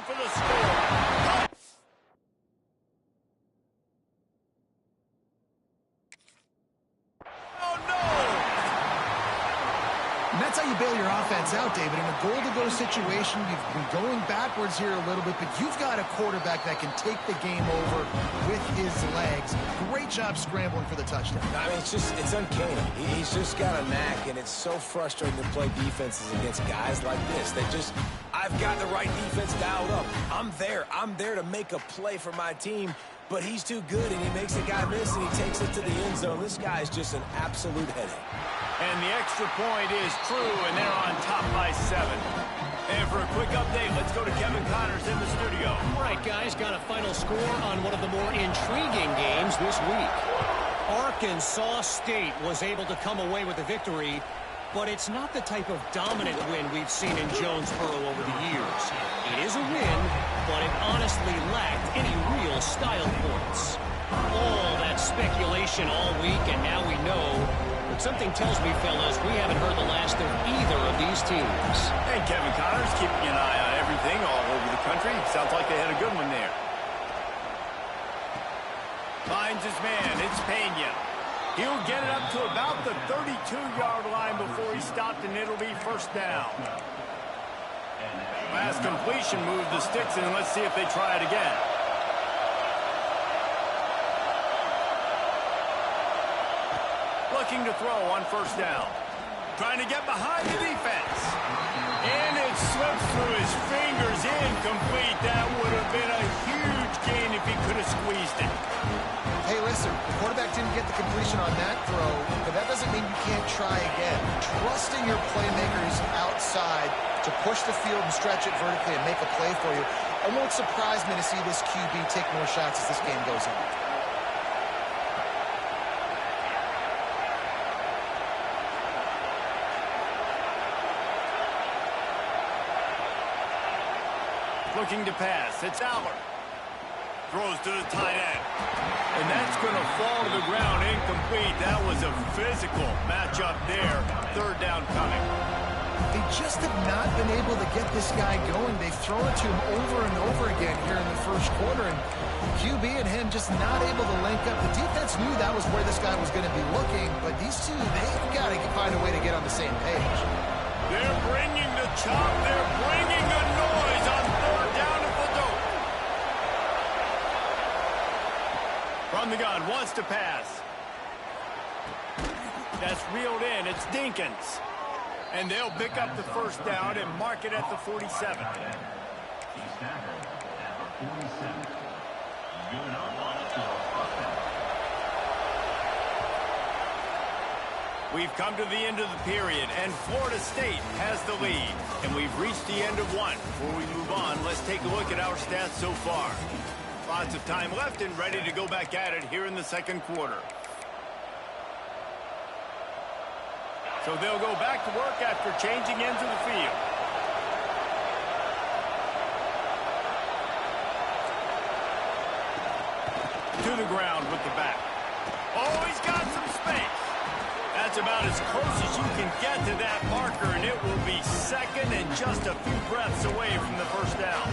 touchdown for the score. Oh, no! And that's how you bail your offense out, David. In a goal-to-go situation, you've been going backwards here a little bit, but you've got a quarterback that can take the game over with his legs. Great job scrambling for the touchdown. I mean, it's uncanny. He's just got a knack, and it's so frustrating to play defenses against guys like this. I've got the right defense dialed up. I'm there to make a play for my team, but he's too good, and he makes a guy miss, and he takes it to the end zone. This guy is just an absolute headache. And the extra point is true, and they're on top by 7. And for a quick update, let's go to Kevin Connors in the studio. All right, guys, got a final score on one of the more intriguing games this week. Arkansas State was able to come away with a victory, but it's not the type of dominant win we've seen in Jonesboro over the years. It is a win, but it honestly lacked any real style points. All that speculation all week, and now we know. But something tells me, fellas, we haven't heard the last of either of these teams. Hey, Kevin Connors keeping an eye on everything all over the country. Sounds like they had a good one there. Finds his man. It's Pena. He'll get it up to about the 32-yard line before he stopped, and it'll be first down. Last completion moved the sticks, and let's see if they try it again. Looking to throw on first down. Trying to get behind the defense. And it slips through his fingers. Incomplete. That would have been a huge gain if he could have squeezed it. Hey, listen, the quarterback didn't get the completion on that throw, but that doesn't mean you can't try again. Trusting your playmakers outside to push the field and stretch it vertically and make a play for you. It won't surprise me to see this QB take more shots as this game goes on. Looking to pass. It's Aller. Throws to the tight end. And that's going to fall to the ground incomplete. That was a physical matchup there. Third down coming. They just have not been able to get this guy going. They've thrown it to him over and over again here in the first quarter. And QB and him just not able to link up. The defense knew that was where this guy was going to be looking. But these two, they've got to find a way to get on the same page. They're bringing the chop. They're bringing the noise on third down at the dope. From the gun, wants to pass. That's reeled in. It's Dinkins. And they'll pick up the first down and mark it at the 47. We've come to the end of the period, and Florida State has the lead. And we've reached the end of one. Before we move on, let's take a look at our stats so far. Lots of time left and ready to go back at it here in the second quarter. So they'll go back to work after changing ends of the field. To the ground with the back. Oh, he's got some space. That's about as close as you can get to that marker, and it will be second and just a few breaths away from the first down.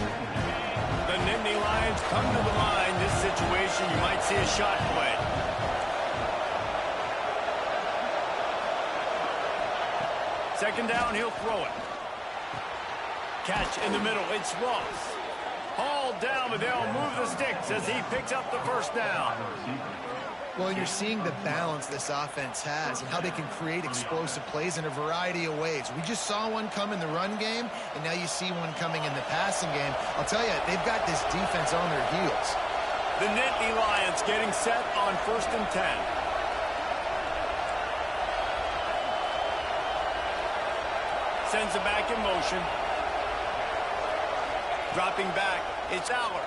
The Nittany Lions come to the line. This situation, you might see a shot play. Second down, he'll throw it. Catch in the middle, it's Ross. Hauled down, but they'll move the sticks as he picks up the first down. Well, you're seeing the balance this offense has and how they can create explosive plays in a variety of ways. We just saw one come in the run game, and now you see one coming in the passing game. I'll tell you, they've got this defense on their heels. The Nittany Lions getting set on 1st and 10. Sends it back in motion. Dropping back, it's Aller.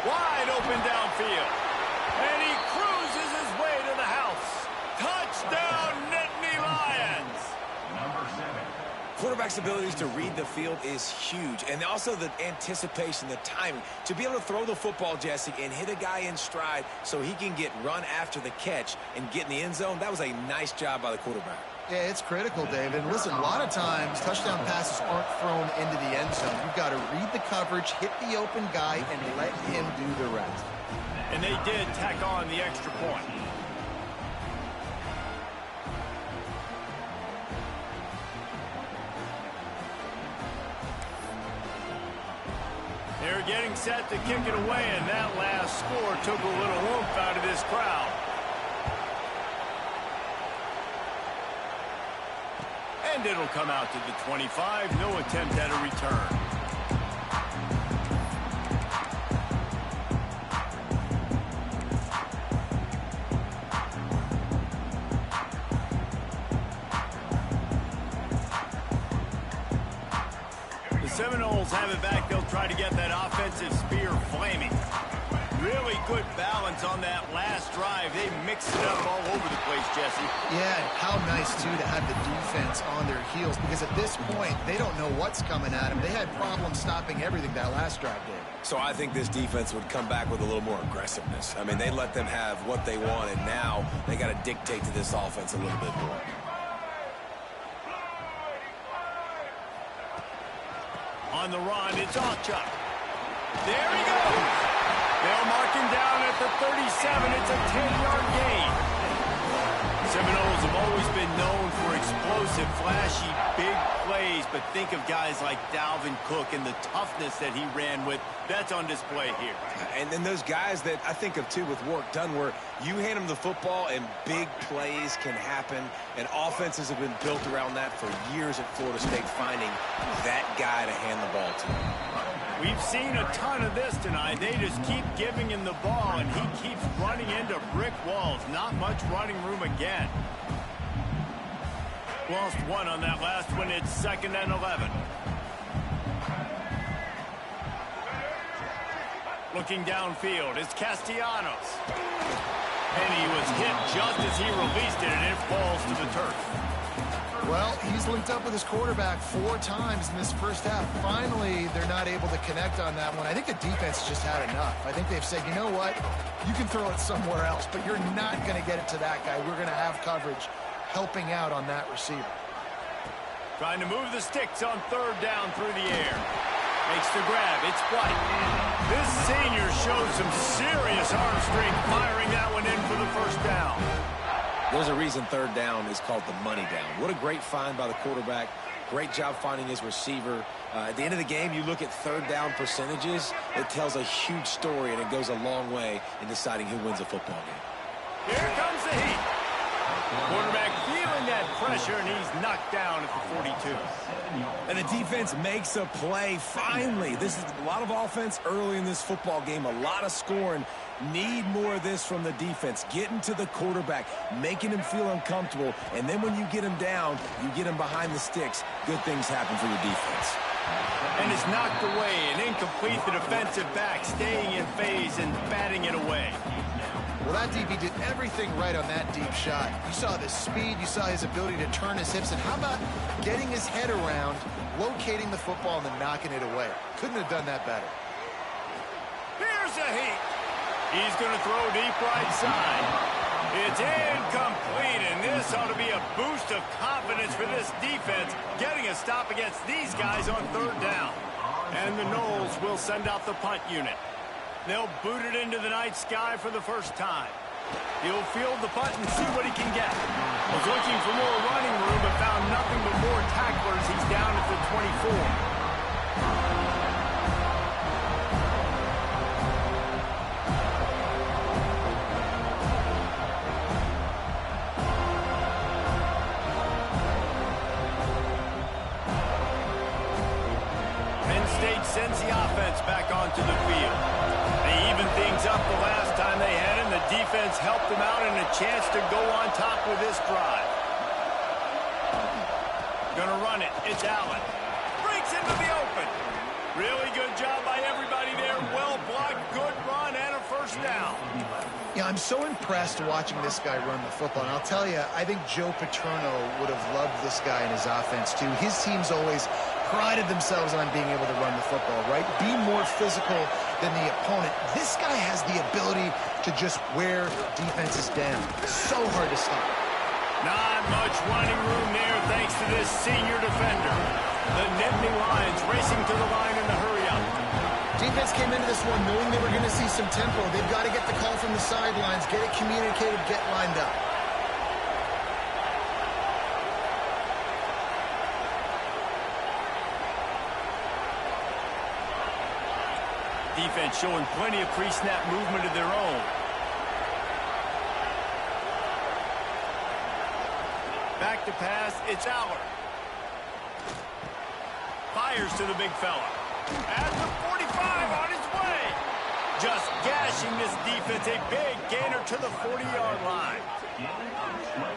Wide open downfield. And he cruises his way to the house. Touchdown, Nittany Lions! Number 7. Quarterback's abilities to read the field is huge. And also the anticipation, the timing. To be able to throw the football, Jesse, and hit a guy in stride so he can get run after the catch and get in the end zone, that was a nice job by the quarterback. Yeah, it's critical, David. Listen, a lot of times touchdown passes aren't thrown into the end zone. You've got to read the coverage, hit the open guy, and let him do the rest. And they did tack on the extra point. They're getting set to kick it away, and that last score took a little oomph out of this crowd. And it'll come out to the 25. No attempt at a return. The Seminoles have it back. They'll try to get that offensive spear flaming. Really good balance on that last drive. They mixed it up all over the place, Jesse. Yeah, how nice, too, to have the defense on their heels, because at this point, they don't know what's coming at them. They had problems stopping everything that last drive did. So I think this defense would come back with a little more aggressiveness. I mean, they let them have what they want, and now they got to dictate to this offense a little bit more. On the run, it's Chuck. There he goes. They'll mark him down at the 37. It's a 10-yard gain. Seminoles have always been known for explosive, flashy, big plays, but think of guys like Dalvin Cook and the toughness that he ran with. That's on display here. And then those guys that I think of, too, with work done, where you hand them the football and big plays can happen, and offenses have been built around that for years at Florida State, finding that guy to hand the ball to. We've seen a ton of this tonight. They just keep giving him the ball, and he keeps running into brick walls. Not much running room again. Lost one on that last one. It's 2nd and 11. Looking downfield is Castellanos. And he was hit just as he released it, and it falls to the turf. Well, he's linked up with his quarterback 4 times in this first half. Finally, they're not able to connect on that one. I think the defense just had enough. I think they've said, you know what? You can throw it somewhere else, but you're not going to get it to that guy. We're going to have coverage helping out on that receiver. Trying to move the sticks on 3rd down through the air. Makes the grab. It's White. This senior shows some serious arm strength firing that one in for the first down. There's a reason 3rd down is called the money down. What a great find by the quarterback. Great job finding his receiver. At the end of the game, you look at 3rd down percentages. It tells a huge story, and it goes a long way in deciding who wins a football game. Here comes the heat. Quarterback feeling that pressure, and he's knocked down at the 42. And the defense makes a play, finally. This is a lot of offense early in this football game, a lot of scoring. Need more of this from the defense. Getting to the quarterback, making him feel uncomfortable, and then when you get him down, you get him behind the sticks. Good things happen for your defense. And it's knocked away and incomplete. The defensive back staying in phase and batting it away. Well, that DB did everything right on that deep shot. You saw the speed, you saw his ability to turn his hips, and how about getting his head around, locating the football, and then knocking it away? Couldn't have done that better. Here's a heat. He's going to throw deep right side. It's incomplete, and this ought to be a boost of confidence for this defense, getting a stop against these guys on 3rd down. And the Noles will send out the punt unit. They'll boot it into the night sky for the first time. He'll field the punt and see what he can get. Was looking for more running room, but found nothing but more tacklers. He's down at the 24. Sends the offense back onto the field. They evened things up the last time they had him. The defense helped them out and a chance to go on top with this drive. Gonna run it. It's Allen. Breaks into the open. Really good job by everybody there. Well blocked, good run, and a first down. Yeah, I'm so impressed watching this guy run the football. And I'll tell you, I think Joe Paterno would have loved this guy in his offense, too. His team's always prided themselves on being able to run the football, right? Be more physical than the opponent. This guy has the ability to just wear defenses down. So hard to stop. Not much running room there thanks to this senior defender. The Nittany Lions racing to the line in the hurry-up. Defense came into this one knowing they were going to see some tempo. They've got to get the call from the sidelines, get it communicated, get lined up. Defense showing plenty of pre-snap movement of their own. Back to pass, it's Aller. Fires to the big fella. At the 45 on his way. Just gashing this defense, a big gainer to the 40-yard line.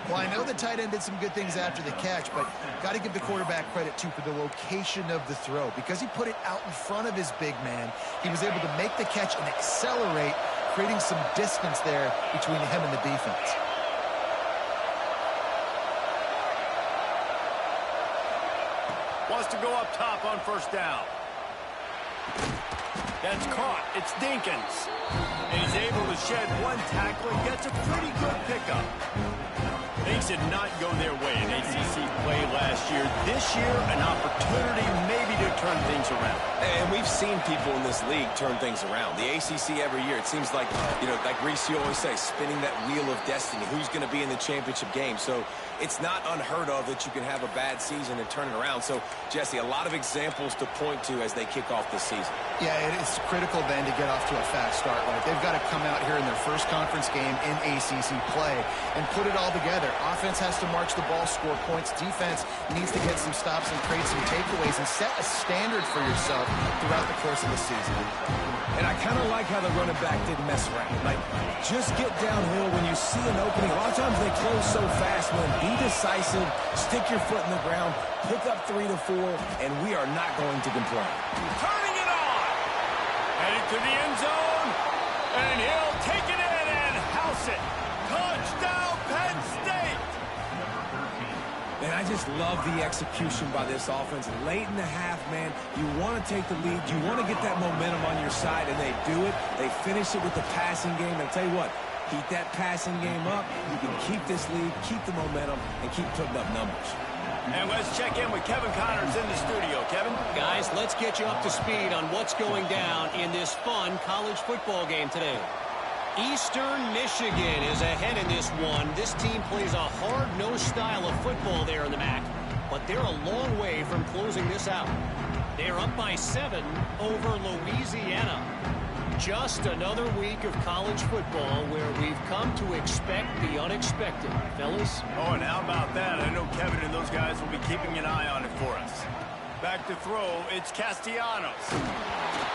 Well, I know the tight end did some good things after the catch, but got to give the quarterback credit, too, for the location of the throw. Because he put it out in front of his big man, he was able to make the catch and accelerate, creating some distance there between him and the defense. Wants to go up top on first down. That's caught. It's Dinkins. And he's able to shed one tackle and gets a pretty good pickup. Things did not go their way in ACC play last year. This year, an opportunity maybe to turn things around. And we've seen people in this league turn things around. The ACC every year, it seems like, like Reese, you always say, spinning that wheel of destiny. Who's going to be in the championship game? So it's not unheard of that you can have a bad season and turn it around. So, Jesse, a lot of examples to point to as they kick off this season. Yeah, it is critical then to get off to a fast start. Right? They've got to come out here in their first conference game in ACC play and put it all together. Offense has to march the ball, score points. Defense needs to get some stops and create some takeaways and set a standard for yourself throughout the course of the season. And I kind of like how the running back didn't mess around. Like, just get downhill when you see an opening. A lot of times they close so fast, man. Be decisive, stick your foot in the ground, pick up 3 to 4, and we are not going to complain. Turning it on. Headed to the end zone. And he'll take it in and house it. Touchdown, Penn State. And I just love the execution by this offense. Late in the half, man, you want to take the lead. You want to get that momentum on your side, and they do it. They finish it with the passing game. And I'll tell you what, keep that passing game up. You can keep this lead, keep the momentum, and keep putting up numbers. And let's check in with Kevin Connors in the studio. Kevin? Guys, let's get you up to speed on what's going down in this fun college football game today. Eastern Michigan is ahead in this one. This team plays a hard-nosed style of football there in the MAC, but they're a long way from closing this out. They're up by 7 over Louisiana. Just another week of college football where we've come to expect the unexpected, fellas. Oh, and how about that? I know Kevin and those guys will be keeping an eye on it for us. Back to throw, it's Castellanos.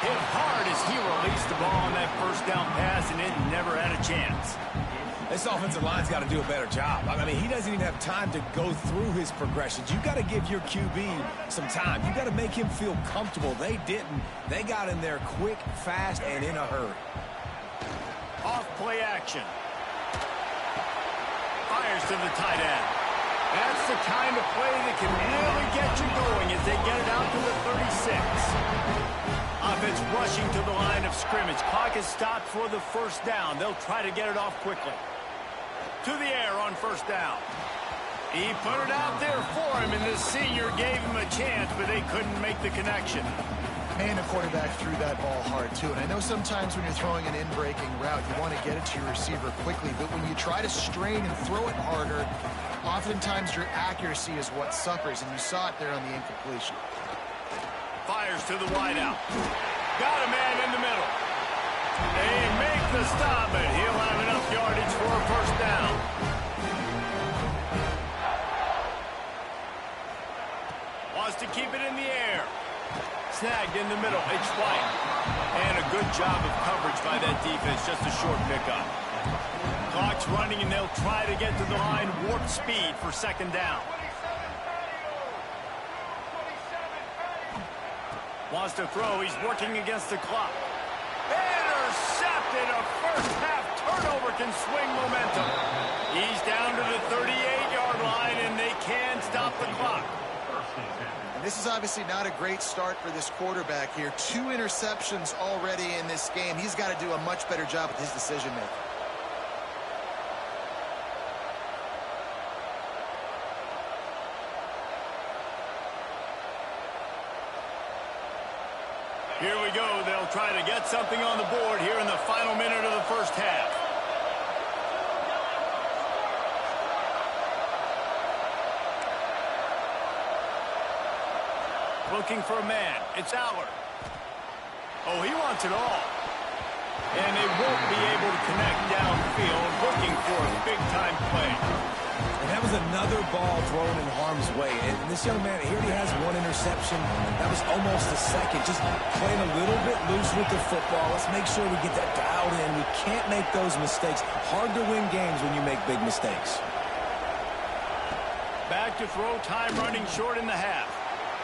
Hit hard as he released the ball on that first down pass, and it never had a chance. This offensive line's got to do a better job. I mean, he doesn't even have time to go through his progressions. You've got to give your QB some time. You've got to make him feel comfortable. They didn't. They got in there quick, fast, and in a hurry. Off play action. Fires to the tight end. That's the kind of play that can really get you going as they get it out to the 36. Offense rushing to the line of scrimmage. Clock is stopped for the first down. They'll try to get it off quickly. To the air on first down. He put it out there for him, and the senior gave him a chance, but they couldn't make the connection. And the quarterback threw that ball hard, too. And I know sometimes when you're throwing an in-breaking route, you want to get it to your receiver quickly. But when you try to strain and throw it harder, oftentimes your accuracy is what suffers. And you saw it there on the incompletion. Fires to the wideout. Got a man in the middle. They make the stop, but he'll have enough yardage for a first down. Wants to keep it in the air. Snagged in the middle. It's White. And a good job of coverage by that defense. Just a short pickup. Clock's running, and they'll try to get to the line warp speed for second down. Wants to throw. He's working against the clock. Intercepted. A first-half turnover can swing momentum. He's down to the 38-yard line, and they can't stop the clock. And this is obviously not a great start for this quarterback here. 2 interceptions already in this game. He's got to do a much better job with his decision-making. Here we go. They'll try to get something on the board here in the final minute of the first half. Looking for a man. It's Aller. Oh, he wants it all. And they won't be able to connect downfield, looking for a big-time play. And that was another ball thrown in harm's way. And this young man, he already has one interception. That was almost a second. Just playing a little bit loose with the football. Let's make sure we get that dialed in. We can't make those mistakes. Hard to win games when you make big mistakes. Back to throw, time running short in the half.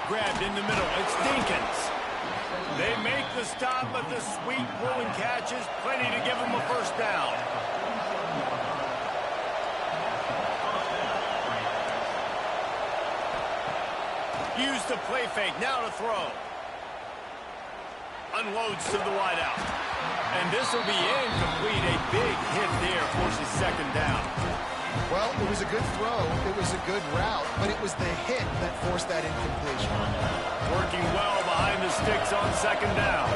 Grabbed in the middle. It's Dinkins. They make the stop, but the sweet pulling catch is plenty to give them a first down. Use the play fake, now to throw. Unloads to the wideout. And this will be incomplete. A big hit there forces second down. Well, it was a good throw, it was a good route, but it was the hit that forced that incompletion. Working well behind the sticks on second down.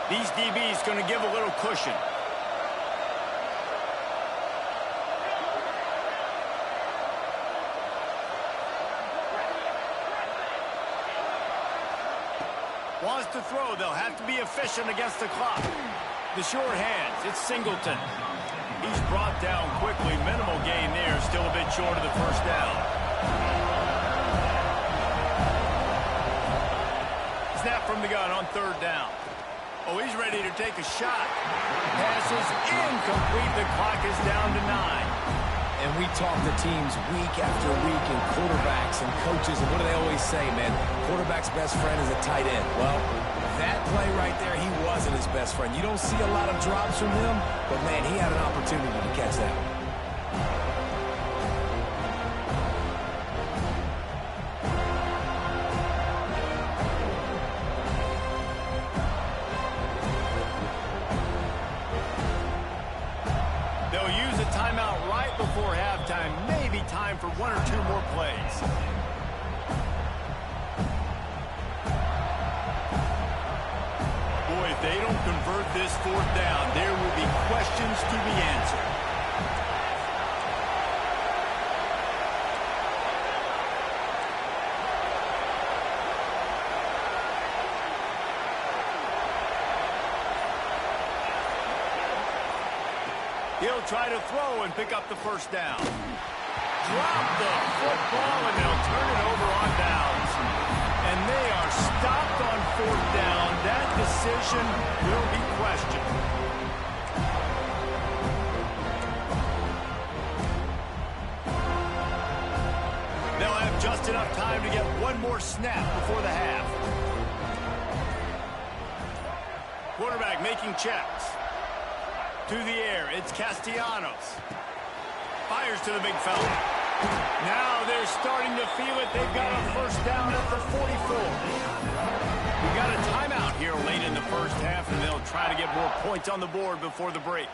These DBs going to give a little cushion. Wants to throw. They'll have to be efficient against the clock. The short hands. It's Singleton. He's brought down quickly. Minimal gain there. Still a bit short of the first down. Snap from the gun on third down. Oh, he's ready to take a shot. Pass is incomplete. The clock is down to 9. And we talk to teams week after week and quarterbacks and coaches, and what do they always say, man? Quarterback's best friend is a tight end. Well, that play right there, he wasn't his best friend. You don't see a lot of drops from him, but, man, he had an opportunity to catch that one. Before halftime, maybe time for one or two more plays. Boy, if they don't convert this fourth down, there will be questions to be answered. He'll try to throw and pick up the first down. Drop the football, and they'll turn it over on downs. And they are stopped on fourth down. That decision will be questioned. They'll have just enough time to get one more snap before the half. Quarterback making checks. To the air, it's Castellanos. Fires to the big fella. Now they're starting to feel it. They've got a first down at the 44. We got a timeout here late in the first half, and they'll try to get more points on the board before the break.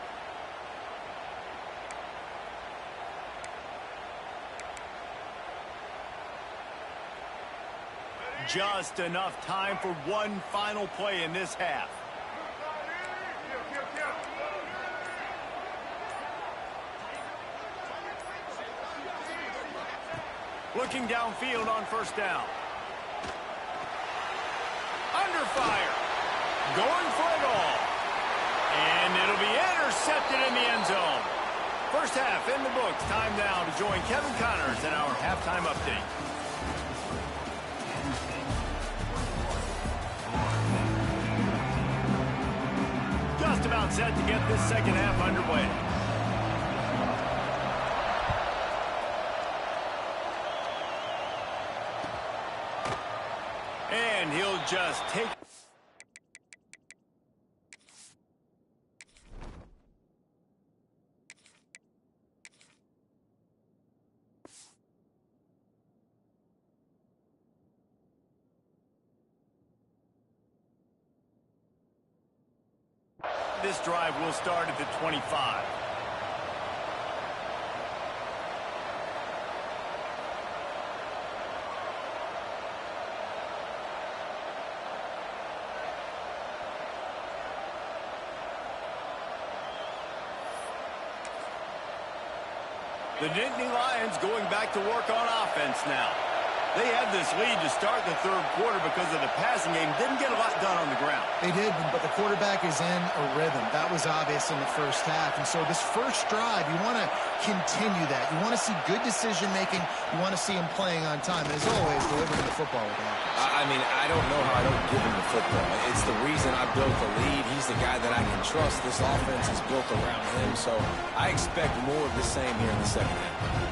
Just enough time for one final play in this half. Looking downfield on first down. Under fire. Going for it all. And it'll be intercepted in the end zone. First half in the books. Time now to join Kevin Connors in our halftime update. Just about set to get this second half underway. And he'll just take... This drive will start at the 25. The Nittany Lions going back to work on offense now. They had this lead to start the third quarter because of the passing game. Didn't get a lot done on the ground. They did, but the quarterback is in a rhythm. That was obvious in the first half. And so this first drive, you want to continue that. You want to see good decision-making. You want to see him playing on time. And as always, delivering the football with offense. I mean, I don't know how I don't give him the football. It's the reason I built the lead. He's the guy that I can trust. This offense is built around him. So I expect more of the same here in the second half.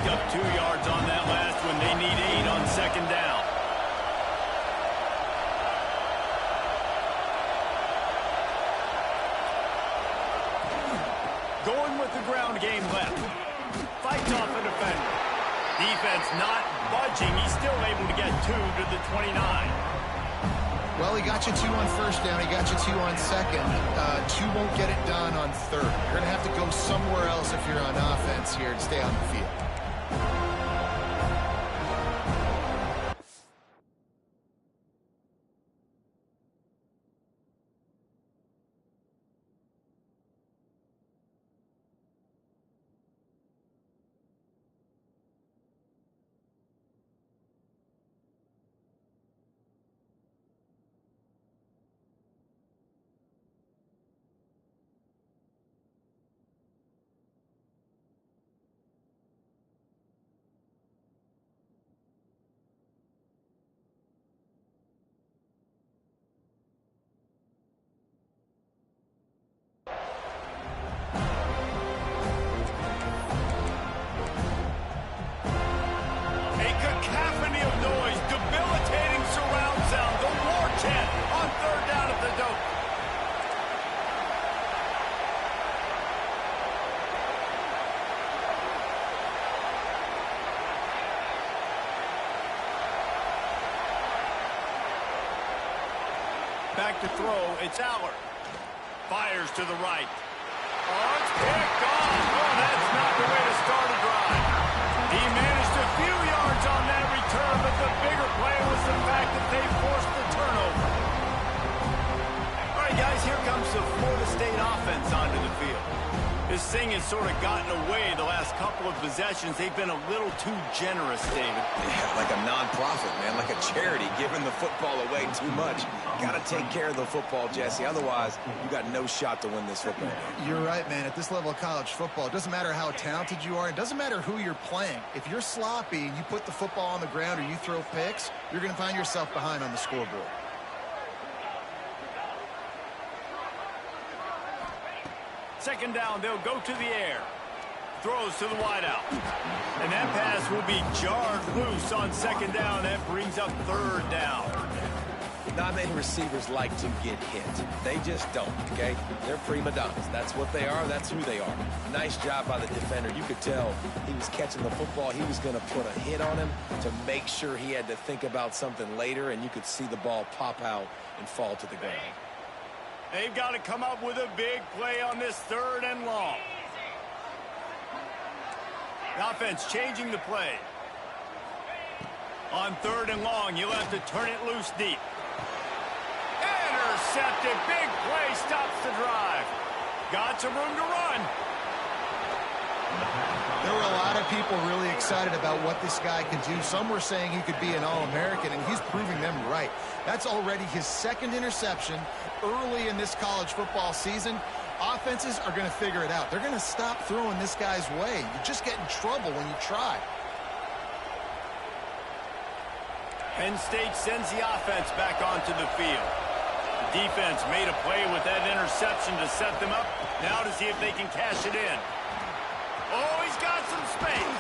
Up 2 yards on that last one. They need 8 on second down. Going with the ground game left. Fights off a defender. Defense not budging. He's still able to get 2 to the 29. Well, he got you 2 on first down. He got you 2 on second. 2 won't get it done on third. You're going to have to go somewhere else if you're on offense here to stay on the field. Back to throw. It's Aller. Fires to the right. Oh, it's picked off. Oh, that's not the way to start a drive. He managed a few yards on that return, but the bigger play was the fact that they forced the turnover. All right, guys, here comes the Florida State offense onto the field. This thing has sort of gotten away the last couple of possessions. They've been a little too generous, David. Yeah, like a non-profit, man, like a charity, giving the football away too much. Got to take care of the football, Jesse. Otherwise, you got no shot to win this football game. You're right, man. At this level of college football, it doesn't matter how talented you are. It doesn't matter who you're playing. If you're sloppy and you put the football on the ground or you throw picks, you're going to find yourself behind on the scoreboard. Second down, they'll go to the air. Throws to the wideout. And that pass will be jarred loose on second down. That brings up third down. Not many receivers like to get hit. They just don't, okay? They're prima donnas. That's what they are. That's who they are. Nice job by the defender. You could tell he was catching the football. He was going to put a hit on him to make sure he had to think about something later, and you could see the ball pop out and fall to the ground. They've got to come up with a big play on this third and long. The offense changing the play. On third and long, you'll have to turn it loose deep. Intercepted. Big play stops the drive. Got some room to run. There were a lot of people really excited about what this guy could do. Some were saying he could be an All-American, and he's proving them right. That's already his second interception early in this college football season. Offenses are going to figure it out. They're going to stop throwing this guy's way. You just get in trouble when you try. Penn State sends the offense back onto the field. The defense made a play with that interception to set them up. Now to see if they can cash it in. Oh, he's got some space.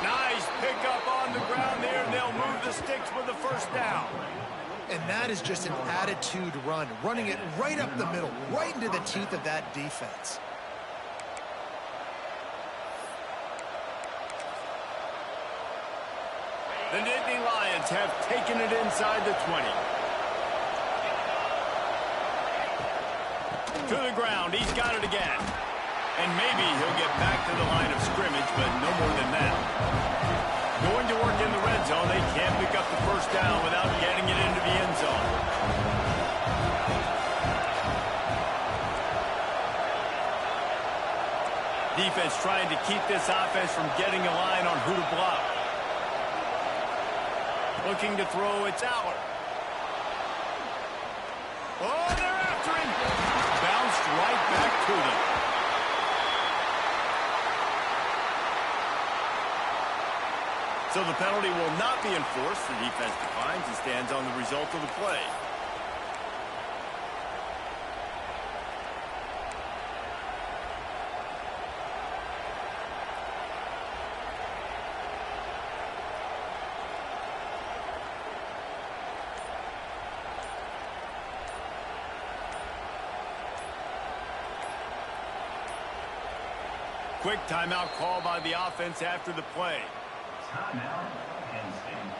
Nice pickup on the ground there. They'll move the sticks with the first down. And that is just an attitude run, running it right up the middle, right into the teeth of that defense. The Nittany Lions have taken it inside the 20. To the ground, he's got it again. And maybe he'll get back to the line of scrimmage, but no more than that. Going to work in the red zone, they can't pick up the first down without getting it into the end zone. Defense trying to keep this offense from getting a line on who to block. Looking to throw, it's Aller. Oh, they're after him. Bounced right back to them. So the penalty will not be enforced. The defense declines and stands on the result of the play. Quick timeout call by the offense after the play. Timeout, Penn State.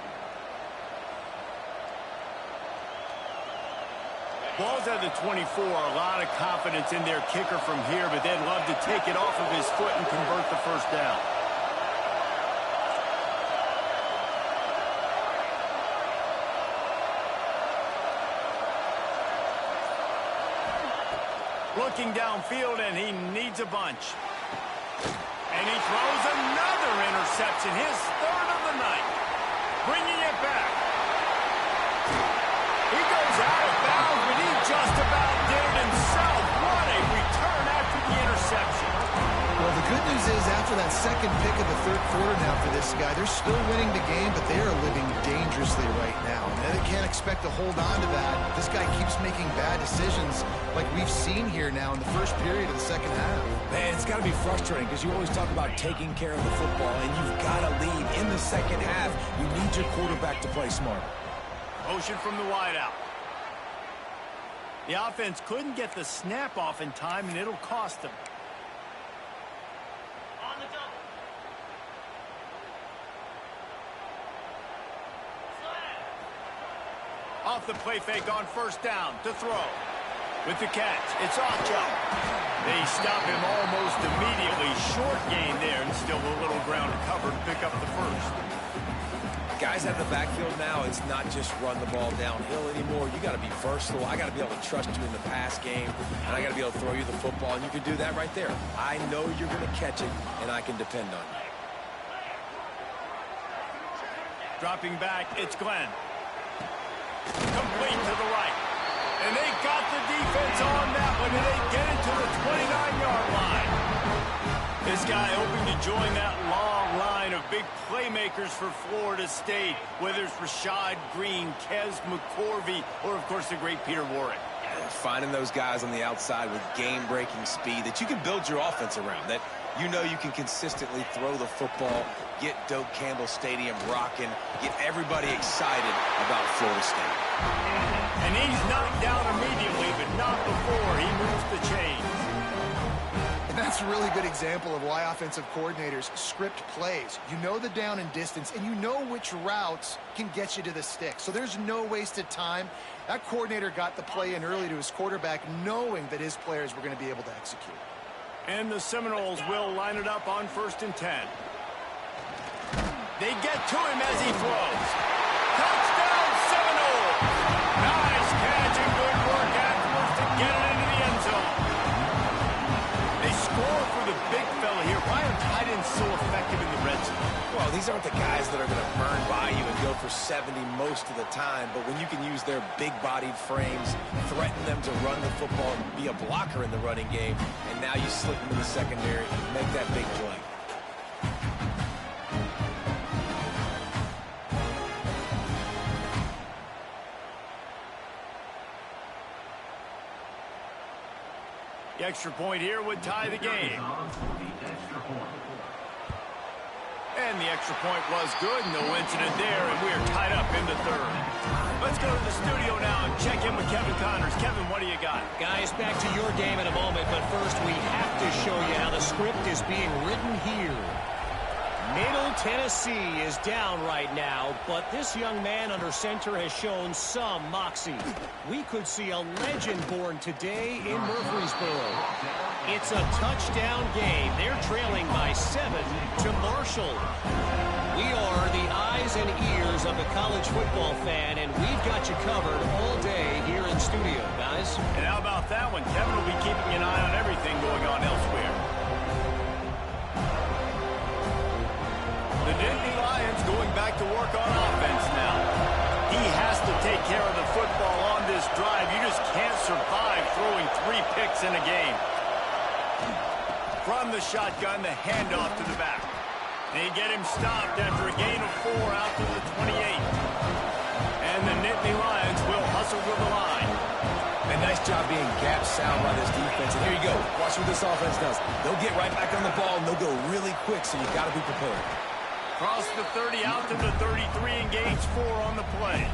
Ball's at the 24. A lot of confidence in their kicker from here, but they'd love to take it off of his foot and convert the first down. Looking downfield, and he needs a bunch. And he throws another interception, his third of the night. Bringing it back. He goes out of bounds, but he just about did it himself. What a return after the interception. Well, the good news is after that second pick of the third quarter now for this guy, they're still winning the game, but they are living dangerously right now. And they can't expect to hold on to that. This guy keeps making bad decisions like we've seen here now in the first period of the second half. Man, it's got to be frustrating because you always talk about taking care of the football, and you've got to lead in the second half. You need your quarterback to play smart. Motion from the wideout. The offense couldn't get the snap off in time, and it'll cost them. On the double. Off the play fake on first down to throw. With the catch, it's Ocho. They stop him almost immediately. Short gain there, and still a little ground to cover to pick up the first. Guys out of the backfield now, it's not just run the ball downhill anymore. You got to be versatile. I got to be able to trust you in the pass game, and I got to be able to throw you the football, and you can do that right there. I know you're going to catch it, and I can depend on you. Dropping back, it's Glenn. Complete to the right. And they got the defense on that one, and they get it to the 29-yard line. This guy hoping to join that long line of big playmakers for Florida State, whether it's Rashad Green, Kez McCorvey, or, of course, the great Peter Warrick. Finding those guys on the outside with game-breaking speed that you can build your offense around, that you know you can consistently throw the football, get Doak Campbell Stadium rocking, get everybody excited about Florida State. And he's knocked down immediately, but not before he moves the chains. And that's a really good example of why offensive coordinators script plays. You know the down and distance, and you know which routes can get you to the stick. So there's no wasted time. That coordinator got the play in early to his quarterback, knowing that his players were going to be able to execute. And the Seminoles will line it up on 1st and 10. They get to him as he throws. Touchdown, Seminoles! Nice catch and good work afterwards to get it into the end zone. They score for the big fella here. Why are tight ends so effective in the red zone? Well, these aren't the guys that are going to burn by you and go for 70 most of the time, but when you can use their big-bodied frames, threaten them to run the football and be a blocker in the running game, and now you slip them in the secondary and make that big play. The extra point here would tie the game. And the extra point was good. No incident there, and we are tied up in the third. Let's go to the studio now and check in with Kevin Connors. Kevin, what do you got? Guys, back to your game in a moment, but first we have to show you how the script is being written here. Middle Tennessee is down right now, but this young man under center has shown some moxie. We could see a legend born today in Murfreesboro. It's a touchdown game. They're trailing by 7 to Marshall. We are the eyes and ears of the college football fan, and we've got you covered all day here in studio, guys. And how about that one? Kevin will be keeping an eye on everything going on elsewhere. back to work on offense now. He has to take care of the football on this drive. You just can't survive throwing 3 picks in a game. From the shotgun, the handoff to the back. They get him stopped after a gain of 4 out to the 28. And the Nittany Lions will hustle to the line. A nice job being gap sound by this defense. And here you go. Watch what this offense does. They'll get right back on the ball, and they'll go really quick, so you got to be prepared. Cross the 30 out to the 33 and gains 4 on the play.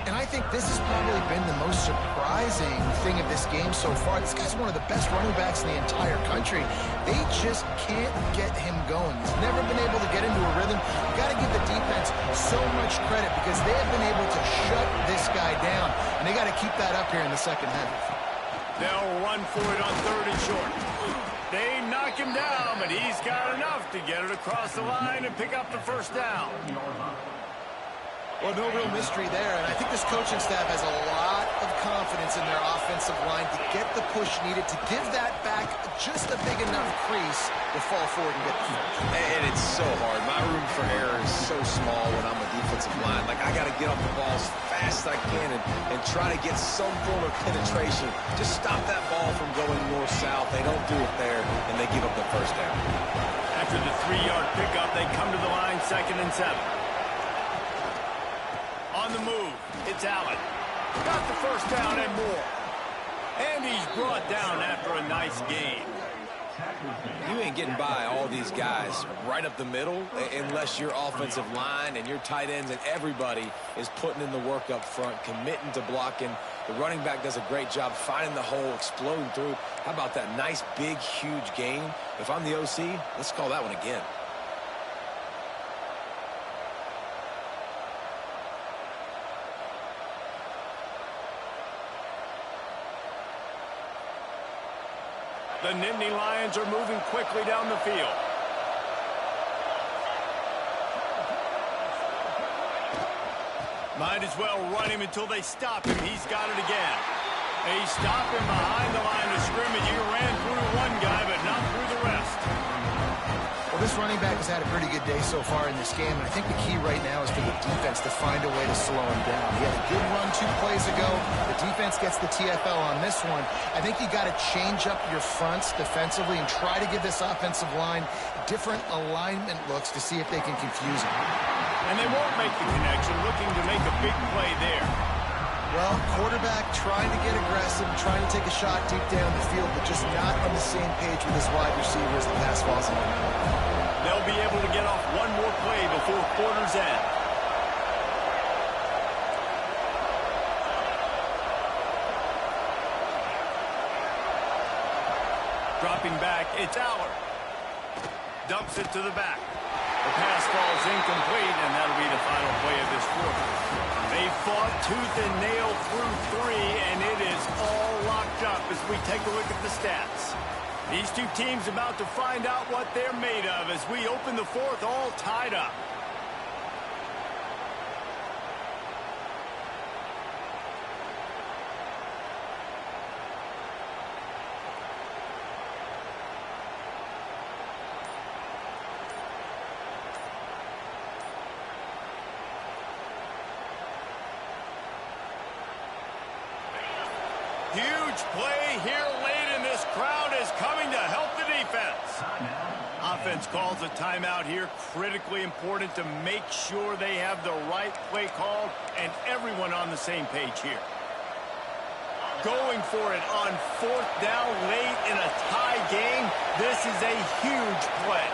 And I think this has probably been the most surprising thing of this game so far. This guy's one of the best running backs in the entire country. They just can't get him going. He's never been able to get into a rhythm. You got to give the defense so much credit because they have been able to shut this guy down. And they got to keep that up here in the second half. They'll run for it on 3rd and short. They knock him down, but he's got enough to get it across the line and pick up the first down. Well, no real mystery there, and I think this coaching staff has a lot of confidence in their offensive line to get the push needed to give that back just a big enough crease to fall forward and get the first. And it's so hard. My room for error is so small when I'm a defensive line. Like, I got to get off the ball as fast as I can and try to get some form of penetration. Just stop that ball from going north-south. They don't do it there, and they give up the first down. After the 3-yard pickup, they come to the line 2nd and 7. On the move, it's Allen. Got the first down and more. And he's brought down after a nice gain. You ain't getting by all these guys right up the middle unless your offensive line and your tight ends and everybody is putting in the work up front, committing to blocking. The running back does a great job finding the hole, exploding through. How about that nice, big, huge gain? If I'm the OC, let's call that one again. The Nittany Lions are moving quickly down the field. Might as well run him until they stop him. He's got it again. They stop him behind the line of scrimmage. He ran through one guy, but not through the rest. Well, this running back has had a pretty good day so far in this game, and I think the key right now is for the defense to find a way to slow him down. He had a good run 2 plays ago. The defense gets the TFL on this one. I think you got to change up your fronts defensively and try to give this offensive line different alignment looks to see if they can confuse him. And they won't make the connection, looking to make a big play there. Well, quarterback trying to get aggressive, trying to take a shot deep down the field, but just not on the same page with his wide receivers. The pass falls in. They'll be able to get off one more play before quarter's end. Dropping back, it's Aller. Dumps it to the back. The pass falls incomplete, and that'll be the final play of this quarter. They fought tooth and nail through 3, and it is all locked up as we take a look at the stats. These two teams about to find out what they're made of as we open the 4th all tied up. Huge play here late, and this crowd is coming to help the defense. Offense calls a timeout here. Critically important to make sure they have the right play called and everyone on the same page here. Going for it on 4th down late in a tie game. This is a huge play.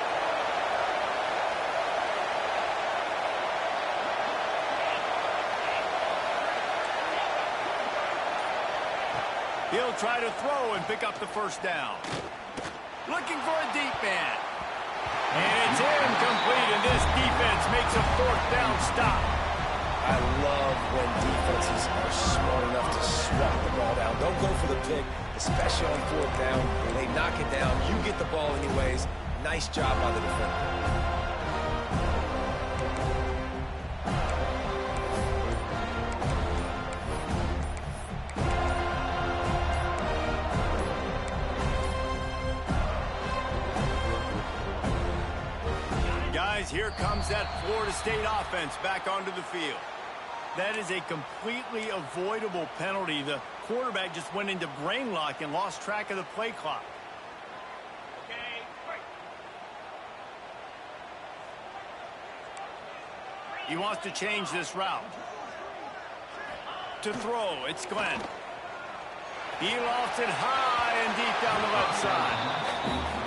He'll try to throw and pick up the first down. Looking for a deep man. And it's incomplete, and this defense makes a 4th down stop. I love when defenses are smart enough to swat the ball down. Don't go for the pick, especially on 4th down. When they knock it down, you get the ball anyways. Nice job by the defender. Guys, here comes that Florida State offense back onto the field. That is a completely avoidable penalty. The quarterback just went into brain lock and lost track of the play clock. He wants to change this route. To throw, it's Glenn. He lofts it high and deep down the left side.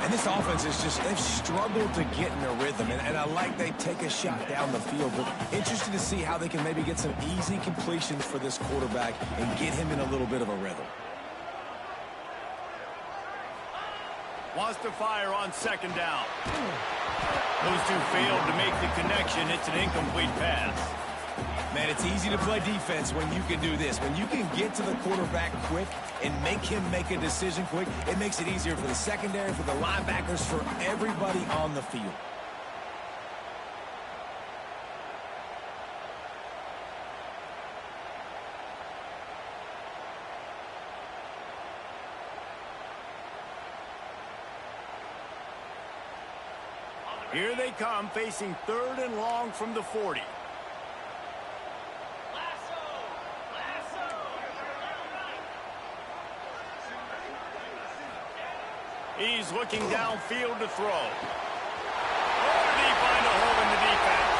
And this offense is just, they've struggled to get in a rhythm. And I like they take a shot down the field. But interested to see how they can maybe get some easy completions for this quarterback and get him in a little bit of a rhythm. Wants to fire on second down. Those two failed to make the connection. It's an incomplete pass. Man, it's easy to play defense when you can do this. When you can get to the quarterback quick and make him make a decision quick, it makes it easier for the secondary, for the linebackers, for everybody on the field. Here they come, facing 3rd and long from the 40. He's looking downfield to throw. Oh, did he find a hole in the defense?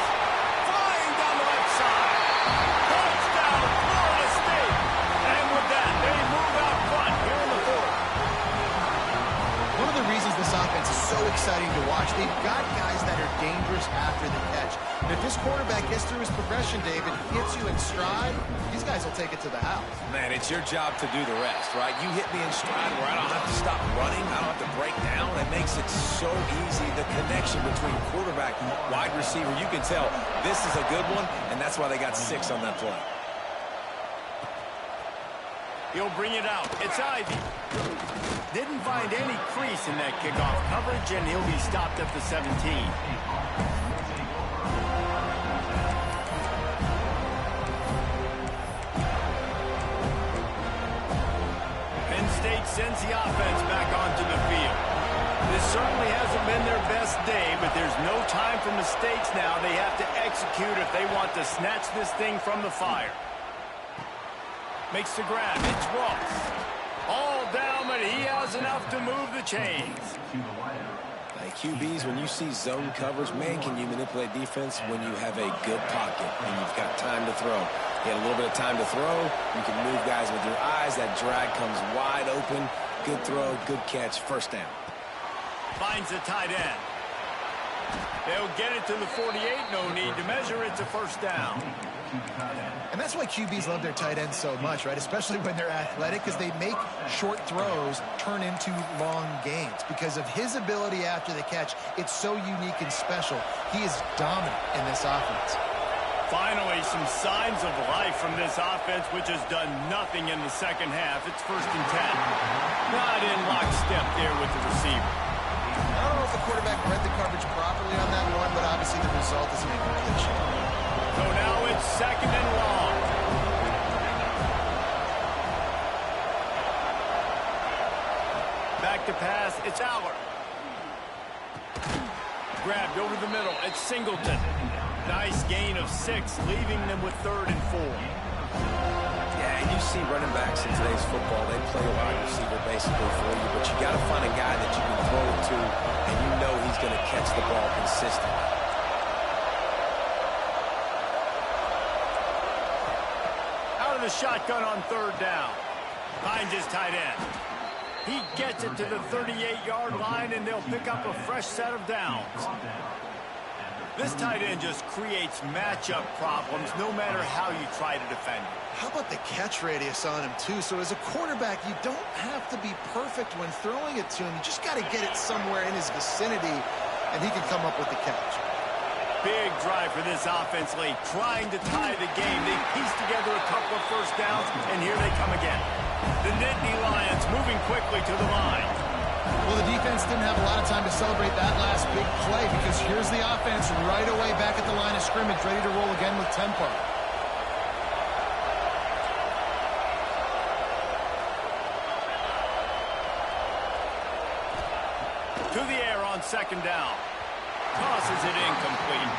Flying down the left side. Touchdown, Florida State. And with that, they move out front here in the 4th. One of the reasons this offense is so exciting to watch, they've got guys that are dangerous after the catch. And if this quarterback gets through his progression, David, hits you in stride, these guys will take it to the house. Man, it's your job to do the rest, right? You hit me in stride where I don't have to stop running. I don't have to break down. It makes it so easy. The connection between quarterback and wide receiver, you can tell this is a good one, and that's why they got 6 on that play. He'll bring it out. It's Ivy. Didn't find any crease in that kickoff coverage, and he'll be stopped at the 17. Penn State sends the offense back onto the field. This certainly hasn't been their best day, but there's no time for mistakes now. They have to execute if they want to snatch this thing from the fire. Makes the grab. It's Ross. All down, but he has enough to move the chains. Hey, QBs, when you see zone coverage, man, can you manipulate defense when you have a good pocket and you've got time to throw. You had a little bit of time to throw. You can move guys with your eyes. That drag comes wide open. Good throw, good catch, first down. Finds the tight end. They'll get it to the 48. No need to measure. It's a first down. And that's why QBs love their tight ends so much, right? Especially when they're athletic, because they make short throws turn into long gains. Because of his ability after the catch, it's so unique and special. He is dominant in this offense. Finally, some signs of life from this offense, which has done nothing in the second half. It's 1st and 10. Not in lockstep there with the receiver. I don't know if the quarterback read the coverage properly on that one, but obviously the result is an incompletion. So now it's 2nd and long. Back to pass, it's Aller. Grabbed over the middle, it's Singleton. Nice gain of 6, leaving them with 3rd and 4. Yeah, and you see running backs in today's football, they play a wide receiver basically for you, but you got to find a guy that you can throw it to, and you know he's going to catch the ball consistently. The shotgun on 3rd down. Finds his tight end. He gets it to the 38-yard line, and they'll pick up a fresh set of downs. This tight end just creates matchup problems no matter how you try to defend him. How about the catch radius on him, too? So as a quarterback, you don't have to be perfect when throwing it to him. You just got to get it somewhere in his vicinity, and he can come up with the catch. Big drive for this offense late, trying to tie the game. They pieced together a couple of first downs, and here they come again. The Nittany Lions moving quickly to the line. Well, the defense didn't have a lot of time to celebrate that last big play because here's the offense right away back at the line of scrimmage, ready to roll again with tempo. To the air on 2nd down. tosses it incomplete.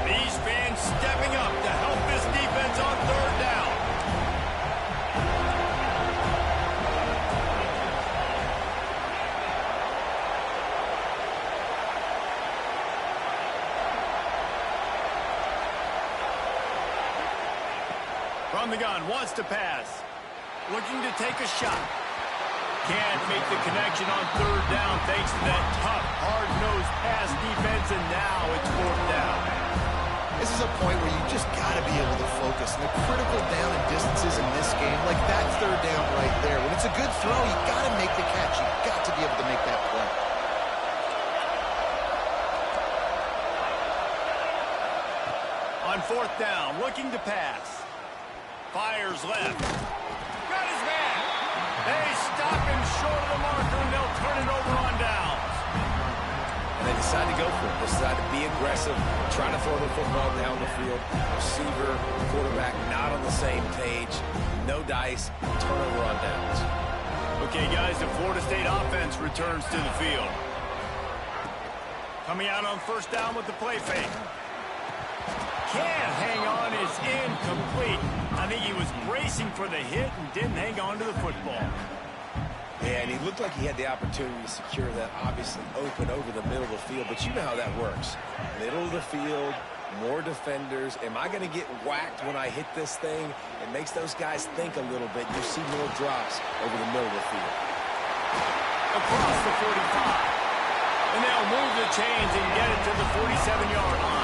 These fans stepping up to help this defense on third down. From the gun, wants to pass. Looking to take a shot. Can't make the connection on third down thanks to that tough, hard-nosed pass defense, and now it's fourth down. This is a point where you just got to be able to focus. And the critical down and distances in this game, like that third down right there. When it's a good throw, you got to make the catch. You got to be able to make that play. On fourth down, looking to pass. Fires left. Got his man. They stop him short of the marker, and they'll turn it over on downs. And they decide to go for it. They decide to be aggressive, try to throw the football down the field. Receiver, quarterback not on the same page. No dice, turnover on downs. Okay, guys, the Florida State offense returns to the field. Coming out on first down with the play fake. Can't hang on, is incomplete. I think he was bracing for the hit and didn't hang on to the football. Yeah, and he looked like he had the opportunity to secure that, obviously open over the middle of the field, but you know how that works. Middle of the field, more defenders. Am I going to get whacked when I hit this thing? It makes those guys think a little bit. You see more drops over the middle of the field. Across the 45. And they'll move the chains and get it to the 47-yard line.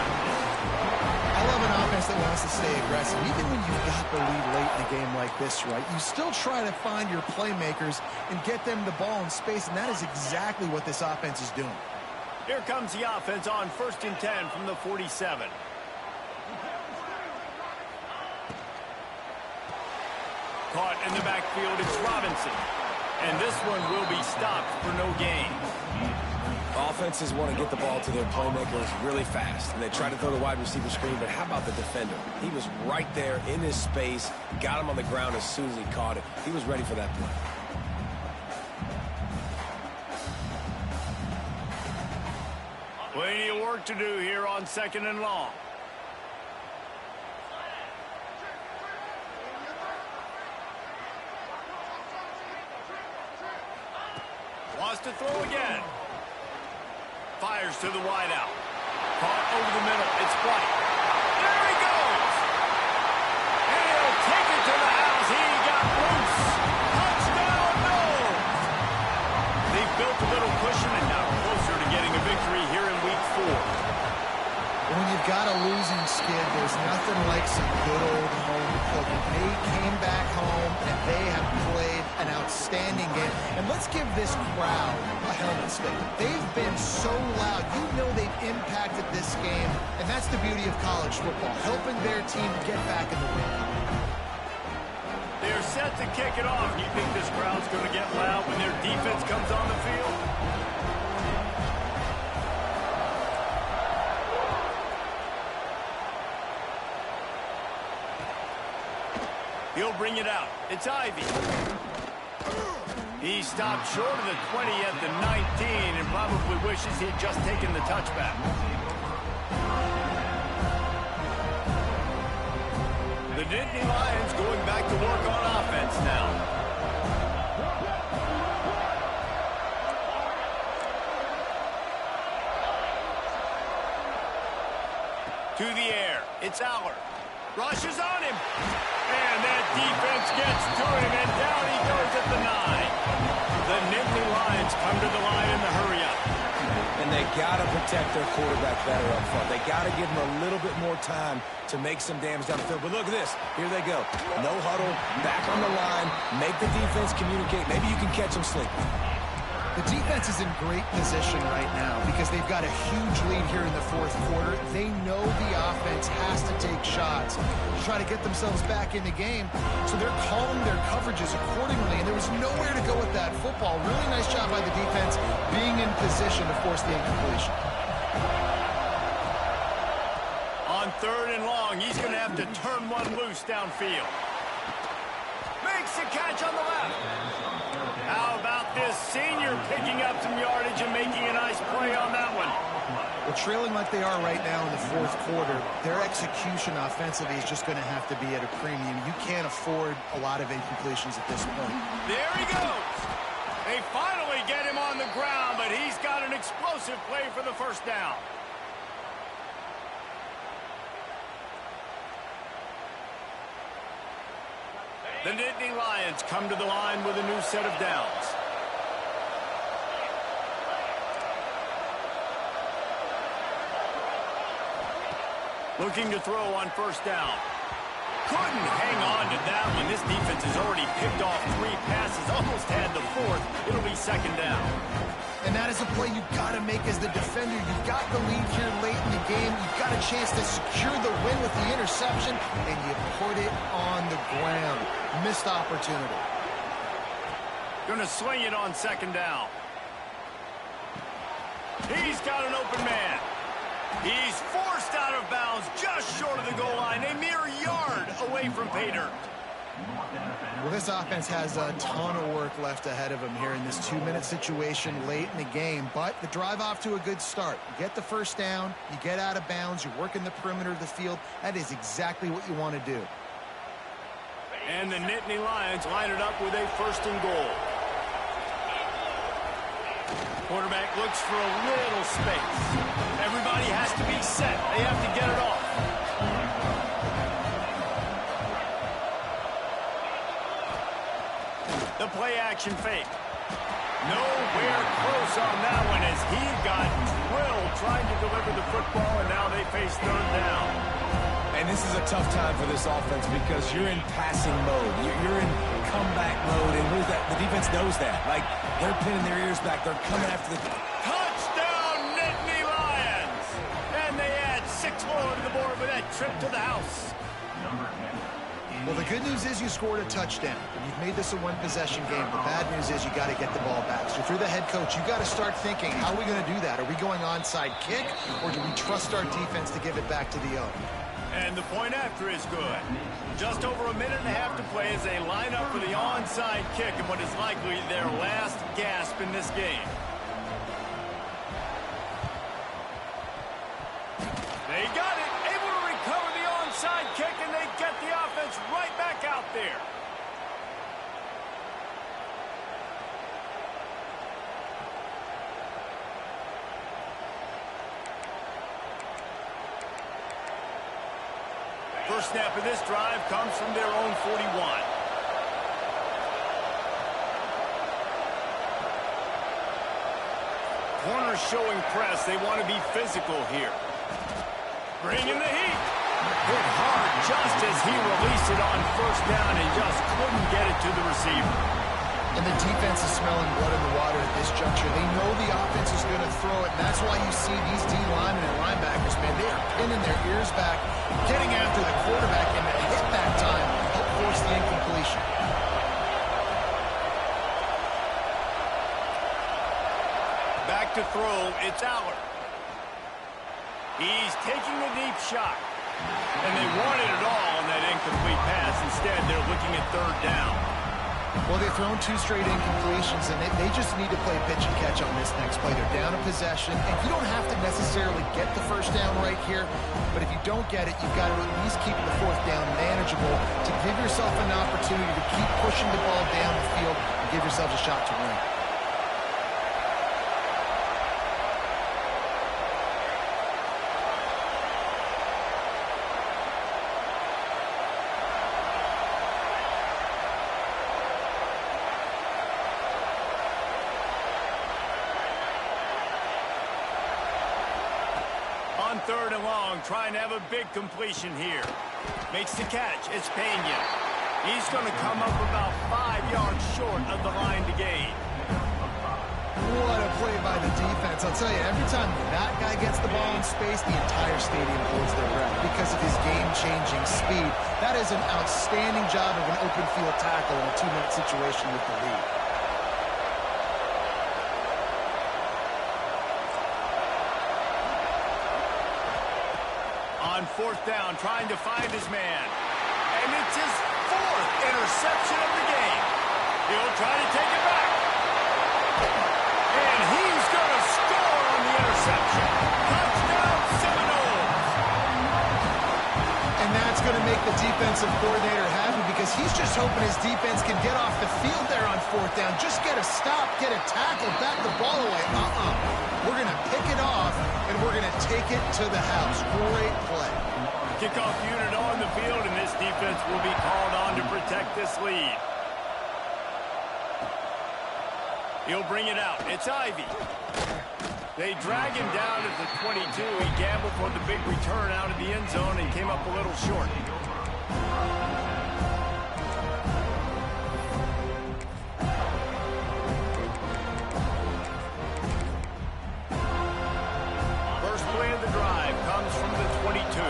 I love an offense that wants to stay aggressive. Even when you've got the lead late in a game like this, right, you still try to find your playmakers and get them the ball in space, and that is exactly what this offense is doing. Here comes the offense on 1st and 10 from the 47. Caught in the backfield, it's Robinson. And this one will be stopped for no gain. Offenses want to get the ball to their playmakers really fast, and they try to throw the wide receiver screen, but how about the defender? He was right there in his space, got him on the ground as soon as he caught it. He was ready for that play. Plenty of work to do here on 2nd and long. Wants to throw again. Fires to the wideout. Caught over the middle. It's White. There he goes. And he'll take it to the house. He got loose. Touchdown, no. They've built a little cushion and now closer to getting a victory here in week 4. When you've got a losing skid, there's nothing like some good old home cooking. They came back home, and they have played an outstanding game. And let's give this crowd a helmet statement. They've been so loud. You know they've impacted this game, and that's the beauty of college football, helping their team get back in the win. They're set to kick it off. You think this crowd's going to get loud when their defense comes on the field? He'll bring it out. It's Ivy. He stopped short of the 20 at the 19 and probably wishes he had just taken the touchback. The Nittany Lions going back to work on offense now. To the air. It's Allard. Rushes on him. And that defense gets to him, and down he goes at the 9. The Nittany Lions come to the line in the hurry-up. And they got to protect their quarterback better up front. They got to give him a little bit more time to make some damage down the field. But look at this. Here they go. No huddle, back on the line, make the defense communicate. Maybe you can catch them sleeping. The defense is in great position right now because they've got a huge lead here in the 4th quarter. They know the offense has to take shots to try to get themselves back in the game, so they're calling their coverages accordingly, and there was nowhere to go with that football. Really nice job by the defense being in position to force the incompletion. On 3rd and long, he's going to have to turn one loose downfield. Makes the catch on the left. How about this senior picking up some yardage and making a nice play on that one? Well, trailing like they are right now in the 4th quarter, their execution offensively is just going to have to be at a premium. You can't afford a lot of incompletions at this point. There he goes. They finally get him on the ground, but he's got an explosive play for the first down. The Nittany Lions come to the line with a new set of downs. Looking to throw on 1st down. Couldn't hang on to that one. This defense has already picked off 3 passes, almost had the 4th. It'll be 2nd down. And that is a play you've got to make as the defender. You've got the lead here late in the game. You've got a chance to secure the win with the interception, and you put it on the ground. Missed opportunity. Gonna swing it on 2nd down. He's got an open man. He's forced out of bounds just short of the goal line, a mere yard away from pay dirt. Well, this offense has a ton of work left ahead of them here in this 2-minute situation late in the game, but the drive off to a good start. You get the 1st down, you get out of bounds, you're working the perimeter of the field. That is exactly what you want to do. And the Nittany Lions line it up with a 1st and goal. Quarterback looks for a little space. Everybody has to be set. They have to get it off. The play action fake. Nowhere close on that one as he got drilled trying to deliver the football, and now they face 3rd down. And this is a tough time for this offense because you're in passing mode. You're in comeback mode, and the defense knows that. Like, they're pinning their ears back. They're coming after the... Touchdown, Nittany Lions! And they add 6 more to the board with that trip to the house. Well, the good news is you scored a touchdown. You've made this a 1-possession game. The bad news is you got to get the ball back. So if you're the head coach, you got to start thinking, how are we going to do that? Are we going onside kick, or do we trust our defense to give it back to the O? And the point after is good. Just over a minute and a half to play as they line up for the onside kick and what is likely their last gasp in this game. They got it, able to recover the onside kick, and they get the offense right back out there. First snap of this drive comes from their own 41. Corners showing press. They want to be physical here. Bringing the heat. Hit hard just as he released it on 1st down and just couldn't get it to the receiver. And the defense is smelling blood in the water at this juncture. They know the offense is going to throw it, and that's why you see these D linemen and linebackers, man, they are pinning their ears back, getting after the quarterback, and the hit that time helped force the incompletion. Back to throw, it's Aller. He's taking the deep shot. And they wanted it all on that incomplete pass. Instead, they're looking at 3rd down. Well, they've thrown 2 straight incompletions, and they just need to play pitch and catch on this next play. They're down a possession, and you don't have to necessarily get the 1st down right here, but if you don't get it, you've got to at least keep the 4th down manageable to give yourself an opportunity to keep pushing the ball down the field and give yourself a shot to win. On 3rd and long, trying to have a big completion here. Makes the catch. It's Pena. He's going to come up about 5 yards short of the line to gain. What a play by the defense. I'll tell you, every time that guy gets the ball in space, the entire stadium holds their breath because of his game-changing speed. That is an outstanding job of an open field tackle in a 2-minute situation with the lead. On fourth down, trying to find his man. And it's his fourth interception of the game. He'll try to take it back. And he's going to score on the interception. Touchdown, Seminoles. And that's going to make the defensive coordinator happy because he's just hoping his defense can get off the field there on fourth down. Just get a stop, get a tackle, back the ball away. We're going to pick it off, and we're going to take it to the house. Great play. Kickoff unit on the field, and this defense will be called on to protect this lead. He'll bring it out. It's Ivy. They drag him down at the 22. He gambled for the big return out of the end zone and came up a little short. First play of the drive comes from the 22.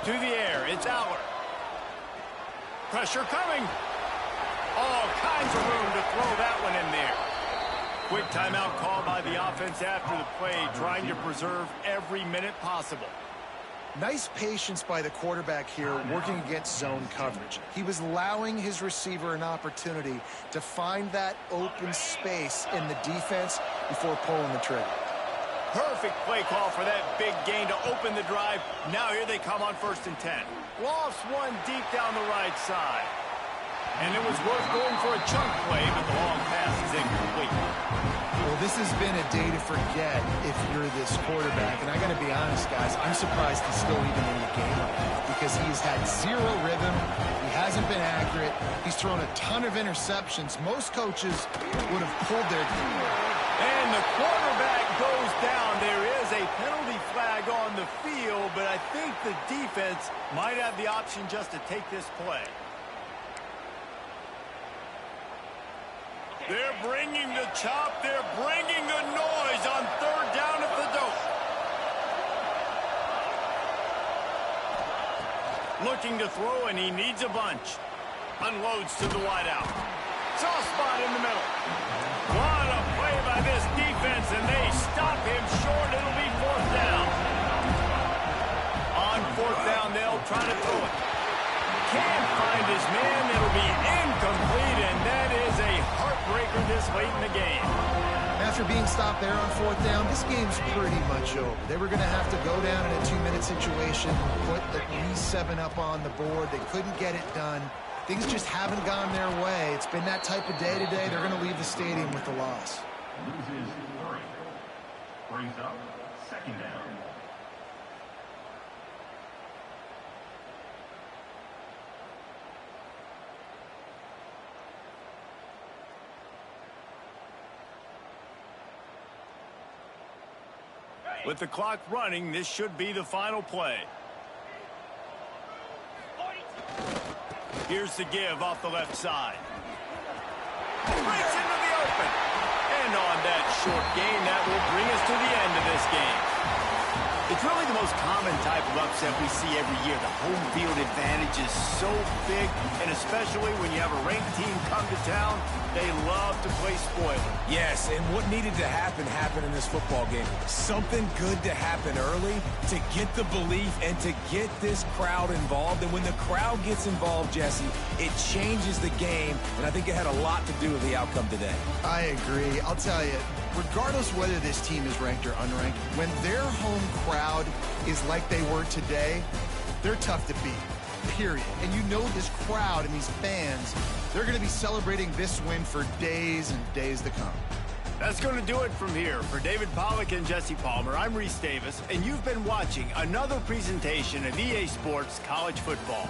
To the air, it's Aller. Pressure coming. All kinds of room to throw that one in there. Quick timeout called by the offense after the play, trying to preserve every minute possible. Nice patience by the quarterback here working against zone coverage. He was allowing his receiver an opportunity to find that open space in the defense before pulling the trigger. Perfect play call for that big gain to open the drive. Now here they come on 1st and 10. Lofts one deep down the right side. And it was worth going for a chunk play, but the long pass is incomplete. Well, this has been a day to forget if you're this quarterback. And I got to be honest, guys, I'm surprised he's still even in the game because he's had zero rhythm. He hasn't been accurate. He's thrown a ton of interceptions. Most coaches would have pulled their game. And the quarterback goes down. There is a penalty flag on the field, but I think the defense might have the option just to take this play. They're bringing the chop. They're bringing the noise on 3rd down at the dope. Looking to throw, and he needs a bunch. Unloads to the wideout. Soft spot in the middle. What a play by this defense, and they stop him short. It'll be 4th down. On 4th down, they'll try to throw it. Can't find his man. It'll be incomplete, and that is a heartbreaker this late in the game. After being stopped there on 4th down, this game's pretty much over. They were going to have to go down in a 2-minute situation, put at least 7 up on the board. They couldn't get it done. Things just haven't gone their way. It's been that type of day today. They're going to leave the stadium with the loss. Loses 3. Brings up 2nd down. With the clock running, this should be the final play. Here's the give off the left side. Breaks into the open. And on that short gain, that will bring us to the end of this game. It's really the most common type of upset we see every year. The home field advantage is so big, and especially when you have a ranked team come to town, they love to play spoiler. Yes, and what needed to happen happened in this football game. Something good to happen early to get the belief and to get this crowd involved. And when the crowd gets involved, Jesse, it changes the game, and I think it had a lot to do with the outcome today. I agree. I'll tell you, regardless whether this team is ranked or unranked, when their home crowd is like they were today, they're tough to beat, period. And you know this crowd and these fans, they're going to be celebrating this win for days and days to come. That's going to do it from here. For David Pollack and Jesse Palmer, I'm Reese Davis, and you've been watching another presentation of EA Sports College Football.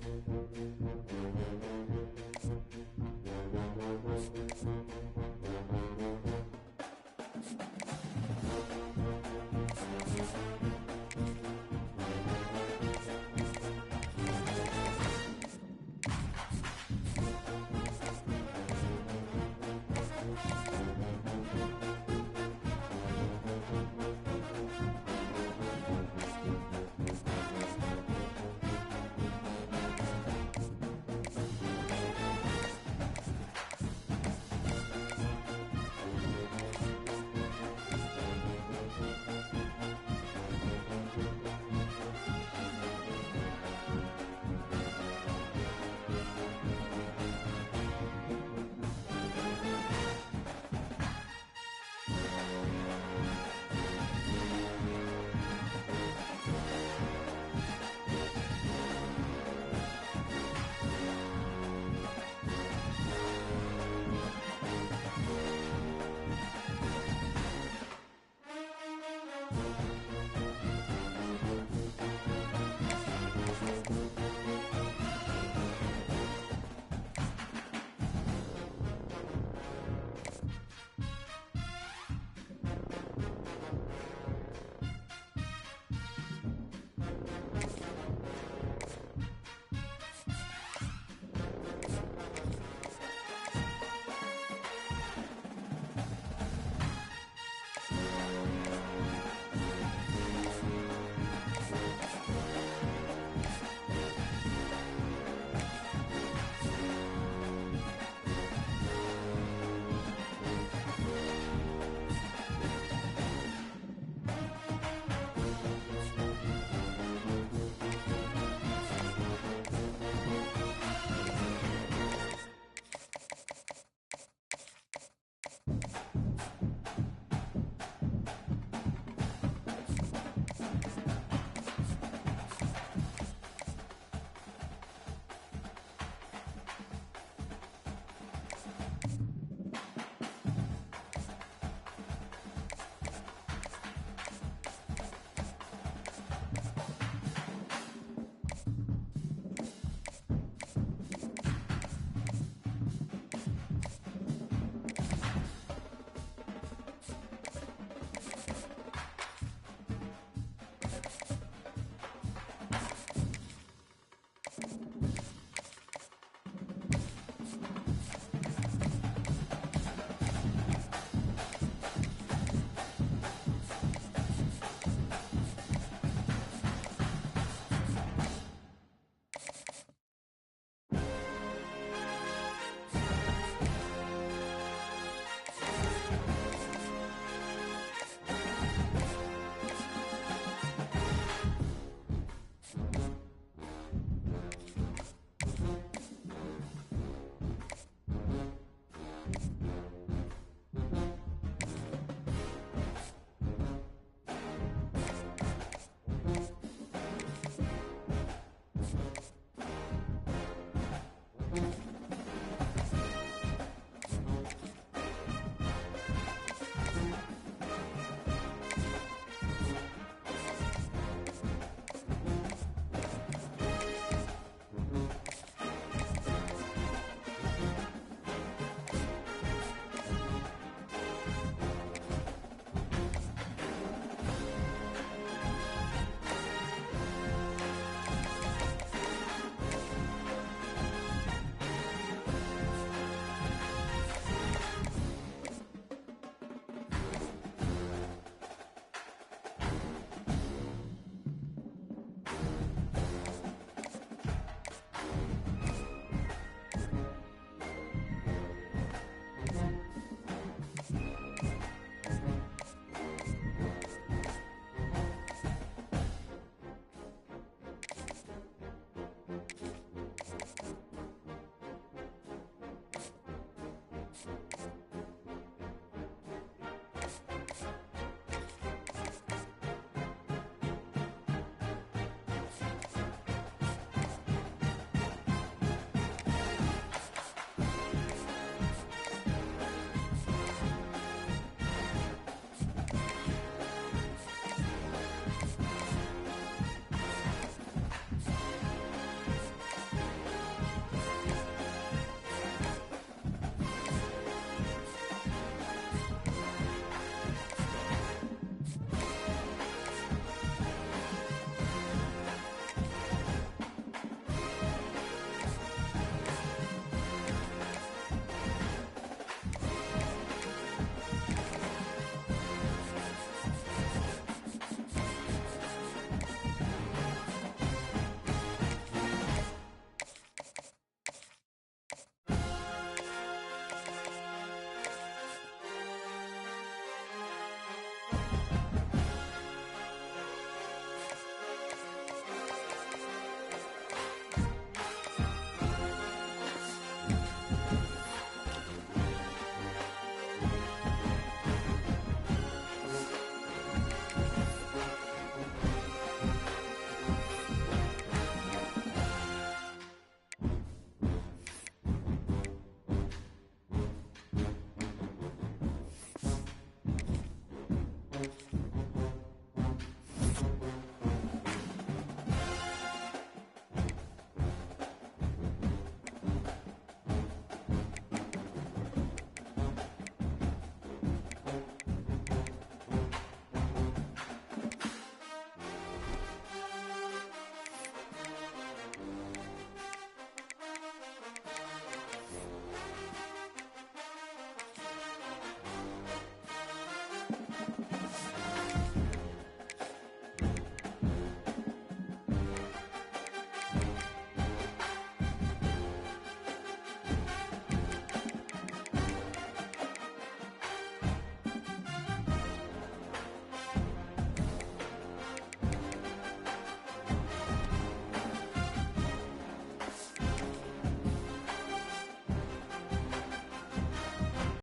down.